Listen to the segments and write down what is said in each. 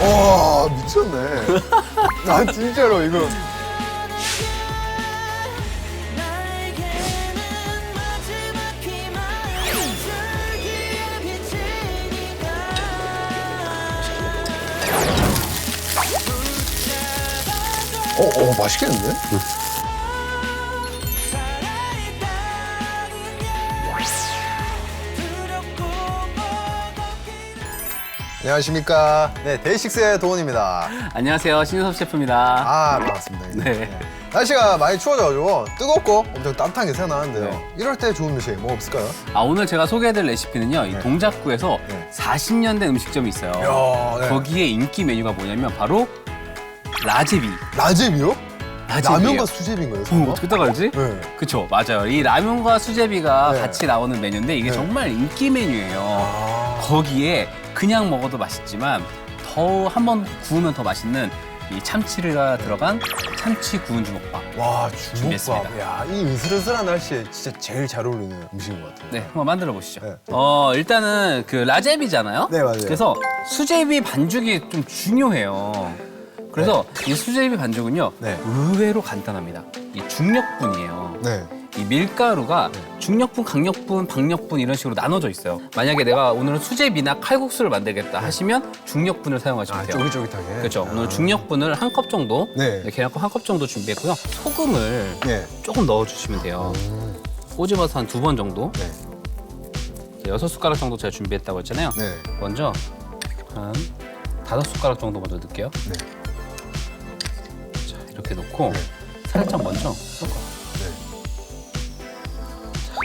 와 미쳤네. 아 진짜로 이거. 맛있겠는데? 안녕하십니까. 네, 데이식스의 도훈입니다. 안녕하세요, 신유섭 셰프입니다. 아, 반갑습니다. 네. 날씨가 많이 추워져가지고 뜨겁고 엄청 따뜻한 게 생각나는데요. 네. 이럴 때 좋은 음식 뭐 없을까요? 오늘 제가 소개해드릴 레시피는요, 이 동작구에서 네. 40년 된 음식점이 있어요. 이야, 네. 거기에 인기 메뉴가 뭐냐면 바로 라제비. 라제비요? 라제비예요. 라면과 수제비인 거예요? 설마? 어떻게 딱 알지? 네. 그쵸, 맞아요. 이 라면과 수제비가 네. 같이 나오는 메뉴인데 이게 네. 정말 인기 메뉴예요. 아. 거기에 그냥 먹어도 맛있지만 더 한 번 구우면 더 맛있는 이 참치가 들어간 참치 구운 주먹밥. 와, 준비했습니다. 주먹밥. 야, 이 으슬으슬한 날씨에 진짜 제일 잘 어울리는 음식인 것 같아요. 네, 한번 만들어 보시죠. 네. 일단은 그 라제비잖아요. 네, 맞아요. 그래서 수제비 반죽이 좀 중요해요. 그래서 이 수제비 반죽은요, 네. 의외로 간단합니다. 이 중력분이에요. 네. 이 밀가루가 중력분, 강력분, 박력분 이런 식으로 나눠져 있어요. 만약에 내가 오늘은 수제비나 칼국수를 만들겠다 하시면 중력분을 사용하시면 아, 돼요. 쫄깃쫄깃하게. 그렇죠. 오늘 중력분을 한 컵 정도, 네. 계란컵 한 컵 정도 준비했고요. 소금을 네. 조금 넣어주시면 돼요. 꼬집어서 한 2번 정도. 네. 6숟가락 정도 제가 준비했다고 했잖아요. 네. 먼저 한 5숟가락 정도 먼저 넣을게요. 네. 자, 이렇게 넣고 네. 살짝 먼저 섞어. 네.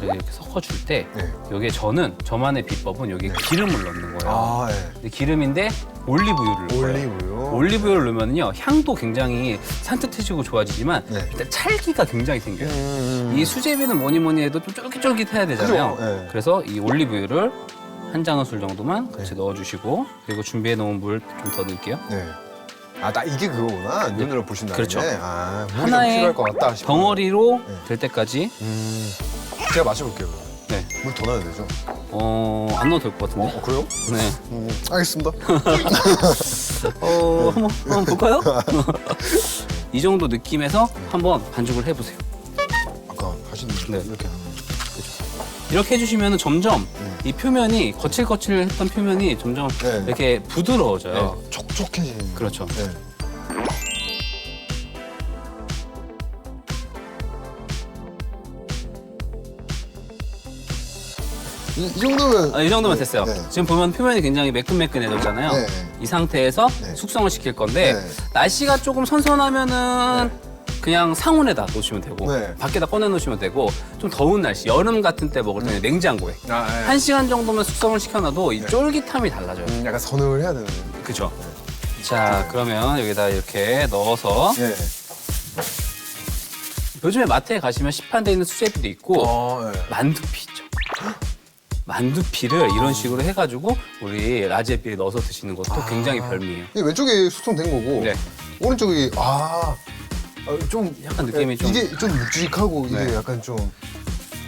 자, 이렇게 섞어줄 때 네. 여기에 저만의 비법은 여기 기름을 넣는 거예요. 아, 네. 근데 기름인데 올리브유를 넣어요. 올리브요. 올리브유를 넣으면요 향도 굉장히 산뜻해지고 좋아지지만 네. 일단 찰기가 굉장히 생겨요. 음. 이 수제비는 뭐니 해도 좀 쫄깃쫄깃해야 되잖아요. 그죠? 네. 그래서 이 올리브유를 한 장은술 정도만 같이 넣어주시고 그리고 준비해 놓은 물 좀 더 넣을게요. 네. 아, 나 이게 그거구나. 눈으로 보신다는 그렇죠. 게. 아, 물이 좀 하나의 필요할 것 같다 싶어요. 덩어리로 네. 될 때까지 제가 마셔볼게요. 네. 물 더 넣어야 되죠? 안 넣어도 될 것 같은데. 그래요? 네. 알겠습니다. 한번 볼까요? 이 정도 느낌에서 한번 반죽을 해보세요. 아까 하신 네. 이렇게 하는 이렇게 해주시면 점점 이 표면이 거칠거칠했던 표면이 점점 네. 이렇게 부드러워져요. 네. 촉촉해지는. 그렇죠. 네. 이 정도면 이 정도면 됐어요. 네. 지금 보면 표면이 굉장히 매끈매끈해졌잖아요. 네. 이 상태에서 네. 숙성을 시킬 건데 네. 날씨가 조금 선선하면은 그냥 상온에다 놓으시면 되고 네. 밖에다 꺼내 놓으시면 되고 좀 더운 날씨 여름 같은 때 먹을 때는 냉장고에 아, 네. 1시간 정도면 숙성을 시켜놔도 이 쫄깃함이 달라져요. 약간 선을 해야 되는. 그렇죠. 자, 그러면 여기다 이렇게 넣어서 네. 요즘에 마트에 가시면 시판돼 있는 수제비도 있고 네. 만두피 있죠. 만두피를 이런 식으로 해가지고 우리 라제비에 넣어서 드시는 것도 굉장히 별미예요. 이 왼쪽이 숙성된 거고 네. 오른쪽이 좀 약간 느낌이 좀 이게 좀 묵직하고 이게 네. 약간 좀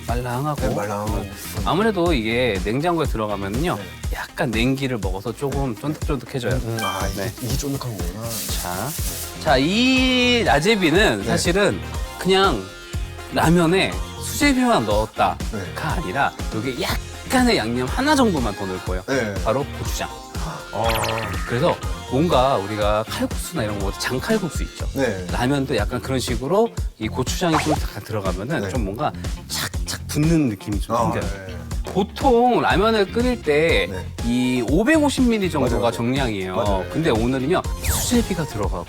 말랑하고 네, 말랑하고. 아무래도 이게 냉장고에 들어가면요 네. 약간 냉기를 먹어서 조금 쫀득쫀득해져요. 이게, 네. 이게 쫀득한 거구나. 자, 이 라제비는 네. 사실은 그냥 라면에 수제비만 넣었다가 네. 아니라 여기 약간의 양념 하나 정도만 더 넣을 거예요. 네. 바로 고추장. 그래서 뭔가 우리가 칼국수나 이런 거 장칼국수 있죠. 네. 라면도 약간 그런 식으로 이 고추장이 좀 약간 들어가면은 네. 좀 뭔가 착착 붙는 느낌이 좀 생겨요. 네. 보통 라면을 끓일 때 네. 이 550ml 정도가 맞아요. 정량이에요. 맞아요. 근데 오늘은요 수제비가 들어가고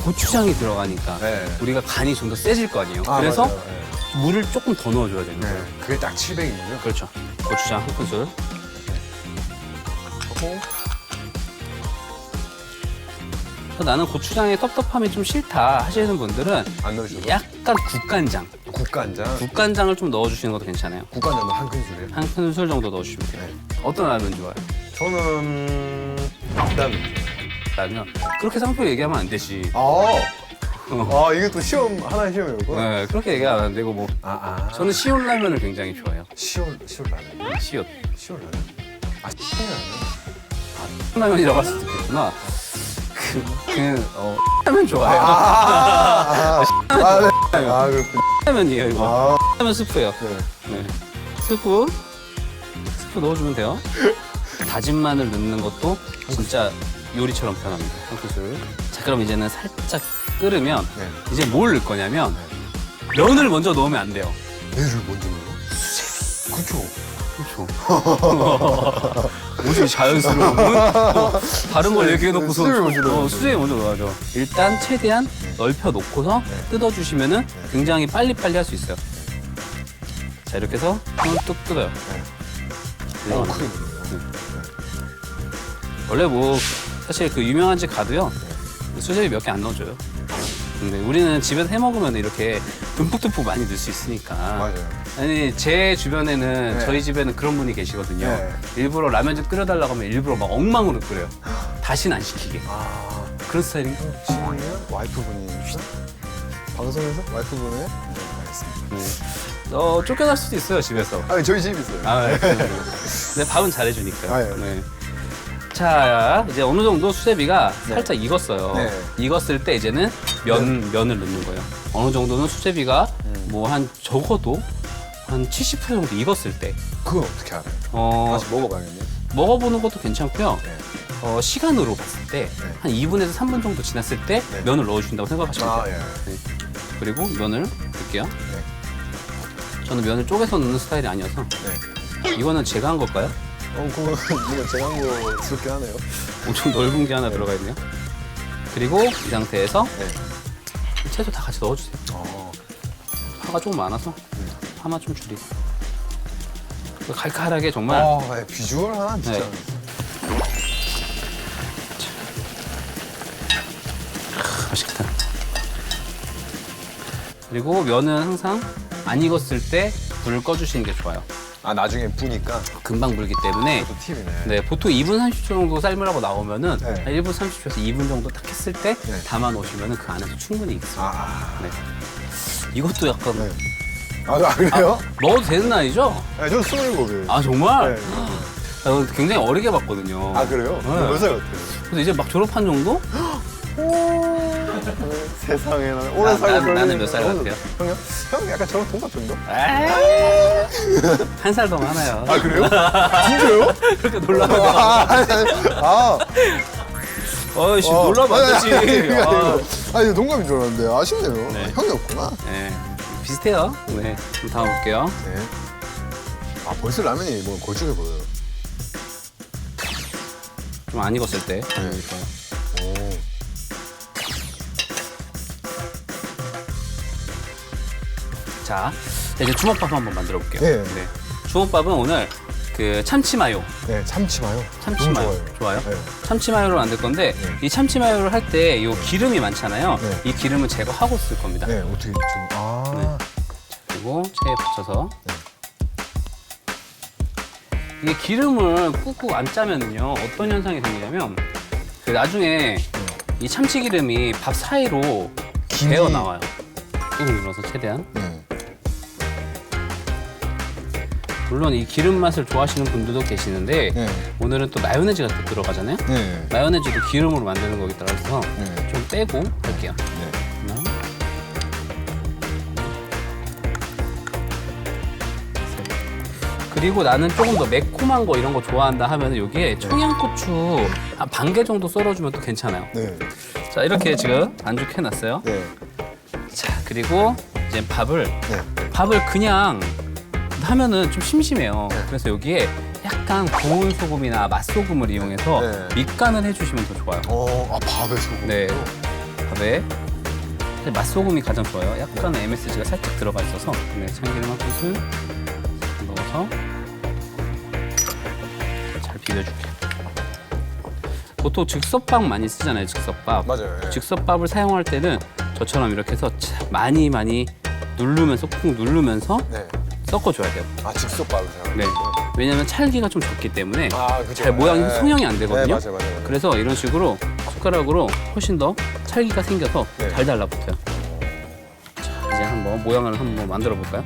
고추장이 들어가니까 네. 우리가 간이 좀 더 세질 거 아니에요. 그래서 맞아요. 네. 물을 조금 더 넣어줘야 되는 거예요. 네. 그게 딱 700이군요. 그렇죠. 고추장 한 큰술. 하고 나는 고추장의 텁텁함이 좀 싫다 하시는 분들은 안 넣으셔도 약간 국간장. 국간장. 국간장을 좀 넣어주시는 것도 괜찮아요. 국간장도 한 큰술이에요. 한 큰술 정도 넣어주시면 돼요. 네. 어떤 라면 좋아요? 저는 라면. 라면. 그렇게 상표 얘기하면 안 되지. 이게 또 시험 하나의 시험이었구나. 네, 그렇게 얘기하면 안 되고 뭐. 저는 시온 라면을 굉장히 좋아해요. 시원 라면. 시온. 시원 라면. 시원 라면. 라면이라고 할 수도 있겠구나. 하면 좋아요. 그렇군요. 하면이에요 이거. 하면 스프예요. 네. 네. 스프 넣어주면 돼요. 다진 마늘 넣는 것도 진짜 요리처럼 편합니다. 한 큰술. 자, 그럼 이제는 살짝 끓으면 네. 이제 뭘 넣을 거냐면 면을 먼저 넣으면 안 돼요. 얘를 먼저 넣어요? 그렇죠. 그렇죠. 뭐지 자연스러운? 다른 걸 얘기해놓고서 수제비 먼저 넣어야죠. 수제비 먼저 넣어야죠. 일단 최대한 넓혀 놓고서 뜯어주시면은 굉장히 빨리빨리 할 수 있어요. 자, 이렇게 해서 손을 뚝 뜯어요. 네. 크게 원래 뭐 사실 그 유명한 집 가도요 수제비 몇 개 안 넣어줘요. 근데 우리는 집에서 해 먹으면 이렇게 듬뿍듬뿍 많이 넣을 수 있으니까. 맞아요. 아니 제 주변에는 네. 저희 집에는 그런 분이 계시거든요. 네. 일부러 라면 좀 끓여달라고 하면 일부러 막 엉망으로 끓여요. 다시는 안 시키게. 그런 스타일인 거. 지금은 와이프분이 방송에서 와이프분의 알겠습니다. 쫓겨날 수도 있어요 집에서. 아니 저희 집 있어요. 근데 밥은 잘해주니까. 아, 예. 네. 자, 이제 어느 정도 수제비가 살짝 익었어요. 네. 익었을 때 이제는 면을 넣는 거예요. 어느 정도는 수제비가 뭐 한 적어도 한 70% 정도 익었을 때 그건 어떻게 알아요? 다시 먹어봐야겠네요. 먹어보는 것도 괜찮고요. 네. 시간으로 봤을 때 한 2분에서 3분 정도 지났을 때 네. 면을 넣어준다고 생각하시면 돼요. 예. 네. 그리고 면을 넣을게요. 저는 면을 쪼개서 넣는 스타일이 아니어서 네. 이거는 제가 한 걸까요? 그거 제가 한 거스럽긴 하네요. 엄청 넓은 게 하나 들어가 있네요. 그리고 이 상태에서 채소 다 같이 넣어주세요. 파가 조금 많아서 파만 좀 줄이고 칼칼하게 정말 비주얼 하나 진짜. 네. 맛있겠다. 그리고 면은 항상 안 익었을 때 불을 꺼주시는 게 좋아요. 나중에 부니까 금방 불기 때문에 또 팁이네. 네, 보통 2분 30초 정도 삶으라고 나오면은 네. 한 1분 30초에서 2분 정도 딱 했을 때 네. 담아 놓으시면은 그 안에서 충분히 익습니다. 네. 이것도 약간 네. 그래요? 먹어도 되는 나이죠? 네, 저 27이에요. 아 정말? 네. 굉장히 어리게 봤거든요. 그래요? 네. 몇 살 같아요? 그래서 이제 막 졸업한 정도? 세상에나 오래 살고 나는 몇 살 같아요? 형요? 형 약간 저랑 동갑 정도? 한 살 더 많아요. 그래요? 진짜요? 그렇게 놀라면 어이씨 놀라면 안 되지. 아니 동갑인 줄 알았는데 아쉽네요. 네. 형이 없구나. 네, 비슷해요. 네, 좀 담아볼게요. 네. 벌써 라면이 뭐 걸쭉해 보여요. 좀 안 익었을 때. 오. 자, 이제 주먹밥 한번 만들어 볼게요. 네. 주먹밥은 오늘 그 참치마요. 네, 참치마요. 참치마요. 너무 좋아요? 네. 참치마요를 만들 건데 이 참치마요를 할 때 이 기름이 많잖아요. 네. 이 기름을 제거하고 쓸 겁니다. 네, 어떻게 좀 네. 그리고 체에 붙여서 이게 기름을 꾹꾹 안 짜면요 어떤 현상이 생기냐면 그 나중에 이 참치 기름이 밥 사이로 배어 나와요. 꾹 눌러서 최대한. 물론 이 기름 맛을 좋아하시는 분들도 계시는데 오늘은 또 마요네즈가 또 들어가잖아요. 마요네즈도 기름으로 만드는 거기 따라서 좀 빼고 할게요. 하나, 그리고 나는 조금 더 매콤한 거 이런 거 좋아한다 하면 여기에 청양고추 한 반 개 정도 썰어주면 또 괜찮아요. 자, 이렇게 지금 반죽해놨어요. 자, 그리고 이제 밥을 그냥 하면은 좀 심심해요. 그래서 여기에 약간 고운 소금이나 맛소금을 이용해서 밑간을 해주시면 더 좋아요. 밥에 소금. 네, 밥에 사실 맛소금이 가장 좋아요. 약간 MSG가 살짝 들어가 있어서 참기름 한 큰술 넣어서 잘 비벼줄게요. 보통 즉석밥 많이 쓰잖아요. 즉석밥. 맞아요. 즉석밥을 사용할 때는 저처럼 이렇게 해서 많이 누르면서 꾹 누르면서 섞어줘야 돼요. 즉석밥을 사용. 네. 왜냐면 찰기가 좀 적기 때문에 그죠. 잘 모양이 성형이 안 되거든요. 네, 맞아요. 그래서 이런 식으로 숟가락으로 훨씬 더 찰기가 생겨서 잘 달라붙어요. 자, 이제 한번 모양을 한번 만들어 볼까요?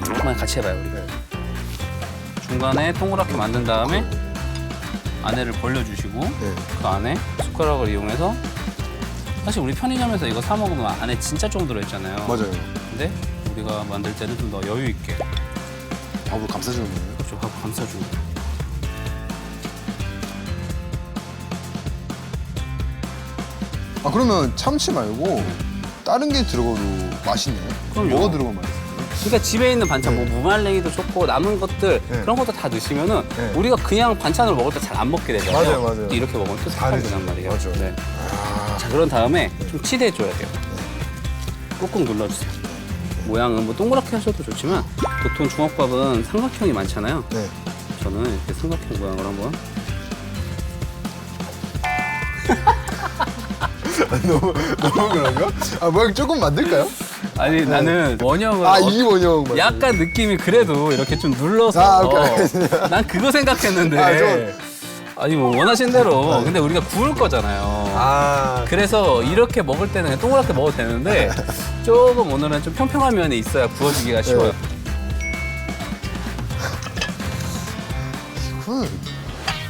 한번 같이 해봐요, 우리. 중간에 동그랗게 만든 다음에 안에를 벌려주시고 네. 그 안에 숟가락을 이용해서 사실 우리 편의점에서 이거 사 먹으면 안에 진짜 좀 들어있잖아요. 맞아요. 근데 우리가 만들 때는 좀 더 여유 있게 밥을 감싸주는 거예요? 그렇죠. 밥 감싸주는 거. 아 그러면 참치 말고 다른 게 들어가도 맛있네요. 그럼요. 뭐가 들어가면 맛있어요? 그러니까 집에 있는 반찬 네. 뭐 무말랭이도 좋고 남은 것들 네. 그런 것도 다 넣으시면은 네. 우리가 그냥 반찬을 먹을 때 잘 안 먹게 되잖아요. 맞아요. 또 이렇게 먹으면 또 다르지. 색다르단 말이에요. 맞아. 네. 아, 자, 그런 다음에 좀 치대줘야 돼요. 꾹꾹 눌러주세요. 모양은 뭐 동그랗게 하셔도 좋지만 보통 중국밥은 삼각형이 많잖아요. 네. 저는 이렇게 삼각형 모양을 한번. 너무 그런가? 아 모양 조금 만들까요? 아니 나는 원형을 아 이 원형 맞아요. 약간 느낌이 그래도 이렇게 좀 눌러서 아, 오케이. 난 그거 생각했는데 아, 아니 뭐 원하신 대로 근데 우리가 구울 거잖아요. 아 그래서 이렇게 먹을 때는 그냥 동그랗게 먹어도 되는데 조금 오늘은 좀 평평한 면이 있어야 구워지기가 쉬워요.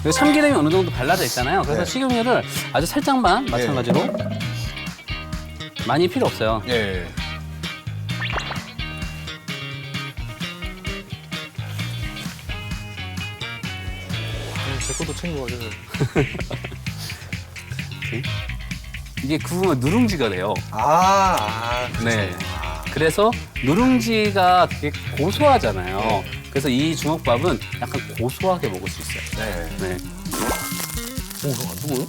그리고 참기름이 어느 정도 발라져 있잖아요. 그래서 네. 식용유를 아주 살짝만 마찬가지로 많이 필요 없어요. 예. 제 것도 챙겨가세요. 이게 구우면 누룽지가 돼요. 그쵸. 네. 그래서 누룽지가 되게 고소하잖아요. 그래서 이 주먹밥은 약간 고소하게 먹을 수 있어요. 네. 네. 오, 그거 안 뜨거워요?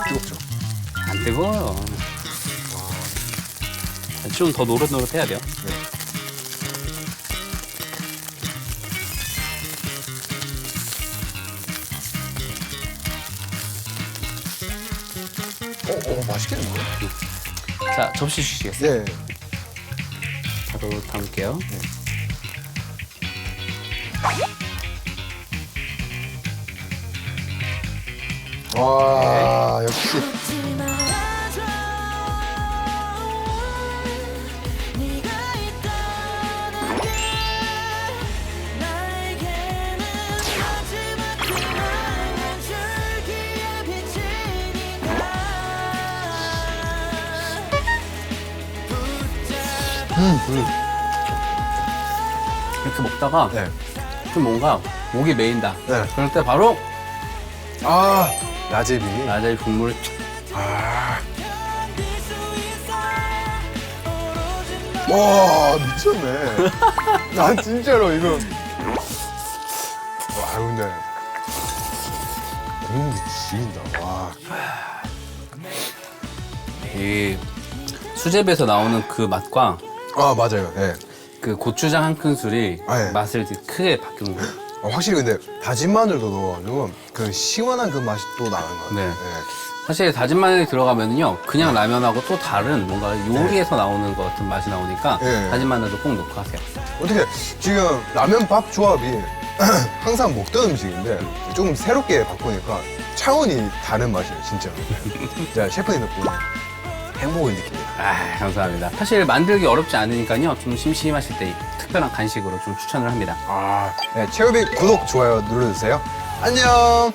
뜨겁죠. 안 뜨거워요. 좀 더 노릇노릇해야 돼요. 네. 맛있겠는데? 자, 접시 주시겠어요? 네. 바로 담을게요. 와, 역시. 이렇게 먹다가 네. 좀 뭔가 목이 메인다. 네. 그럴 때 바로 아, 라제비. 라자이 국물 아. 와, 미쳤네. 난 진짜로 이거. 와, 근데. 너무 죽인다. 와. 이 수제비에서 나오는 그 맛과 아, 맞아요. 네. 그 고추장 한 큰술이 네. 맛을 크게 바꾸는 거예요. 확실히 근데 다진 마늘도 넣어가지고 그 시원한 그 맛이 또 나는 것 같아요. 네. 사실 다진 마늘이 들어가면요 그냥 라면하고 또 다른 뭔가 요리에서 나오는 것 같은 맛이 나오니까 네. 다진 마늘도 꼭 넣고 하세요. 어떻게 지금 라면 밥 조합이 항상 먹던 음식인데 조금 새롭게 바꾸니까 차원이 다른 맛이에요, 진짜. 자, 셰프님 덕분에 행복을 느낍니다. 아, 감사합니다. 사실 만들기 어렵지 않으니까요 좀 심심하실 때 특별한 간식으로 좀 추천을 합니다. 네, 채우비 구독, 좋아요 눌러주세요. 안녕!